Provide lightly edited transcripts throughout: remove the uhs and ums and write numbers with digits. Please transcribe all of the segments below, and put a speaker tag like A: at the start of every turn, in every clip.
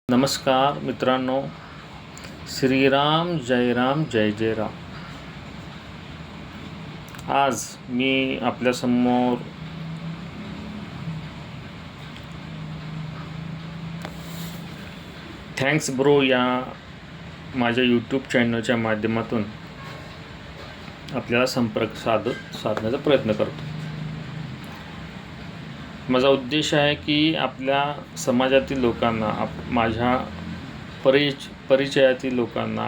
A: नमस्कार मित्रांनो, श्रीराम जय राम जय जय राम. आज मी आपल्यासमोर थँक्स ब्रो या माझ्या यूट्यूब चॅनलच्या माध्यमातून आपल्याला संपर्क साधण्याचा प्रयत्न करतो. माझा उद्देश आहे की आपल्या समाजातील लोकांना, माझ्या परिचयातील लोकांना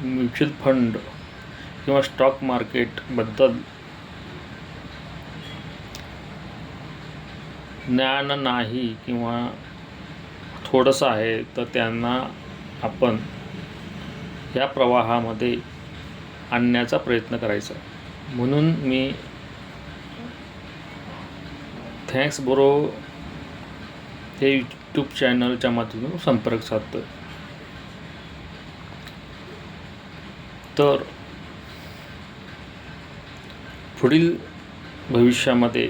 A: म्युच्युअल फंड किंवा स्टॉक मार्केटबद्दल ज्ञान नाही किंवा थोडंसं आहे, तर त्यांना आपण या प्रवाहामध्ये आणण्याचा प्रयत्न करायचा. म्हणून मी थँक्स ब्रो हे यूट्यूब चॅनलच्या माध्यमातून संपर्क साधतो. तर पुढील भविष्यामध्ये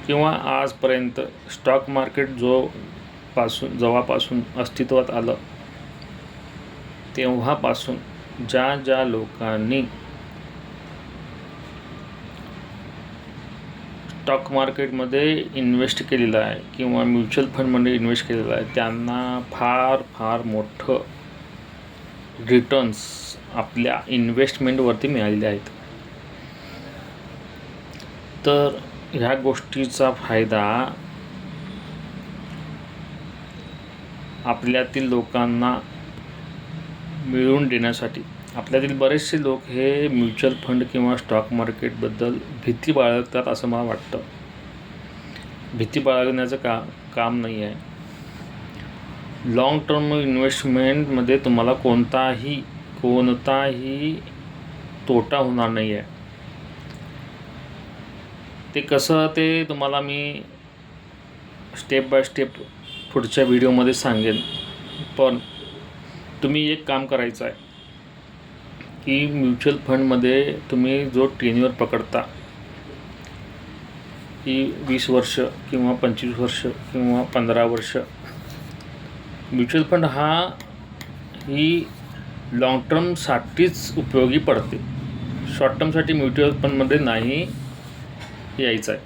A: किंवा आजपर्यंत स्टॉक मार्केट जेव्हापासून अस्तित्वात आलं तेव्हापासून ज्या लोकांनी स्टॉक मार्केटमध्ये इन्व्हेस्ट केलेलं आहे किंवा म्युच्युअल फंडमध्ये इन्व्हेस्ट केलेलं आहे, त्यांना फार मोठं रिटर्न्स आपल्या इन्व्हेस्टमेंटवरती मिळालेले आहेत. तर ह्या गोष्टीचा फायदा आपल्यातील लोकांना मिळवून देण्यासाठी, आपल्यातील बरेचसे लोक हे म्युच्युअल फंड किंवा स्टॉक मार्केटबद्दल भीती बाळगतात असं मला वाटतं. भीती बाळगण्याचं काम नाही आहे. लाँग टर्म इन्व्हेस्टमेंटमध्ये तुम्हाला कोणताही तोटा होणार नाही आहे. ते कसं ते तुम्हाला मी स्टेप बाय स्टेप पुढच्या व्हिडिओमध्ये सांगेन. पण तुम्ही एक काम करायचं आहे की म्युच्युअल फंडमध्ये तुम्ही जो टेन्युअर पकडता की 20 वर्ष किंवा 25 वर्ष किंवा 15 वर्ष, म्युच्युअल फंड ही लाँग टर्मसाठीच उपयोगी पडते. शॉर्ट टर्मसाठी म्युच्युअल फंडमध्ये नाही यायचं आहे.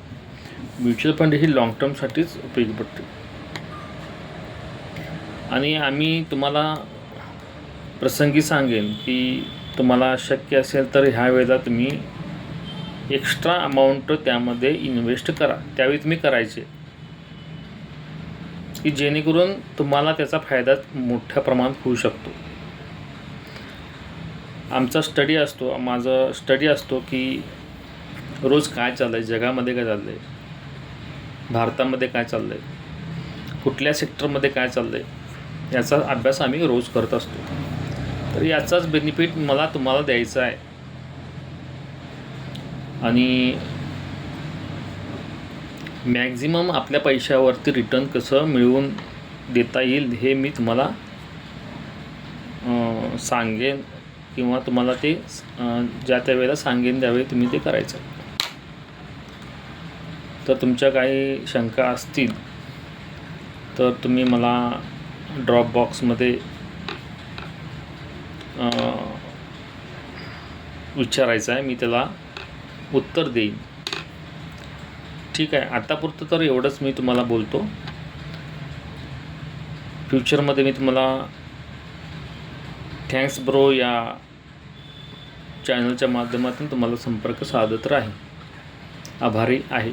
A: म्युच्युअल फंड ही लाँग टर्मसाठीच उपयोगी पडते. आणि आम्ही तुम्हाला प्रसंगी सांगेन की तुम्हाला शक्य असेल तर ह्या वेळेला तुम्ही एक्स्ट्रा अमाऊंट त्यामध्ये इन्व्हेस्ट करा. त्यावेळी तुम्ही करायचे की जेणेकरून तुम्हाला त्याचा फायदा मोठ्या प्रमाणात होऊ शकतो. माझा स्टडी असतो की रोज काय चाललं आहे, जगामध्ये काय चाललं आहे, भारतामध्ये काय चाललं आहे, कुठल्या सेक्टरमध्ये काय चाललं आहे, याचा अभ्यास आम्ही रोज करत असतो. तर याचाच बेनिफिट मला तुम्हाला द्यायचा आहे. आणि मॅक्झिमम आपल्या पैशावरती रिटर्न कसं मिळवून देता येईल हे मी तुम्हाला सांगेन किंवा तुम्हाला ते ज्या त्या वेळेला सांगेन, त्यावेळी तुम्ही ते करायचं. तर तुमच्या काही शंका असतील तर तुम्ही मला ड्रॉप बॉक्समध्ये विचारायचं आहे, मी त्याला उत्तर देईन. ठीक आहे. आतापुरतं तर एवढंच मी तुम्हाला बोलतो. फ्युचरमध्ये मी तुम्हाला थँक्स ब्रो या चॅनलच्या माध्यमातून तुम्हाला संपर्क साधत राहीन. आभारी आहे.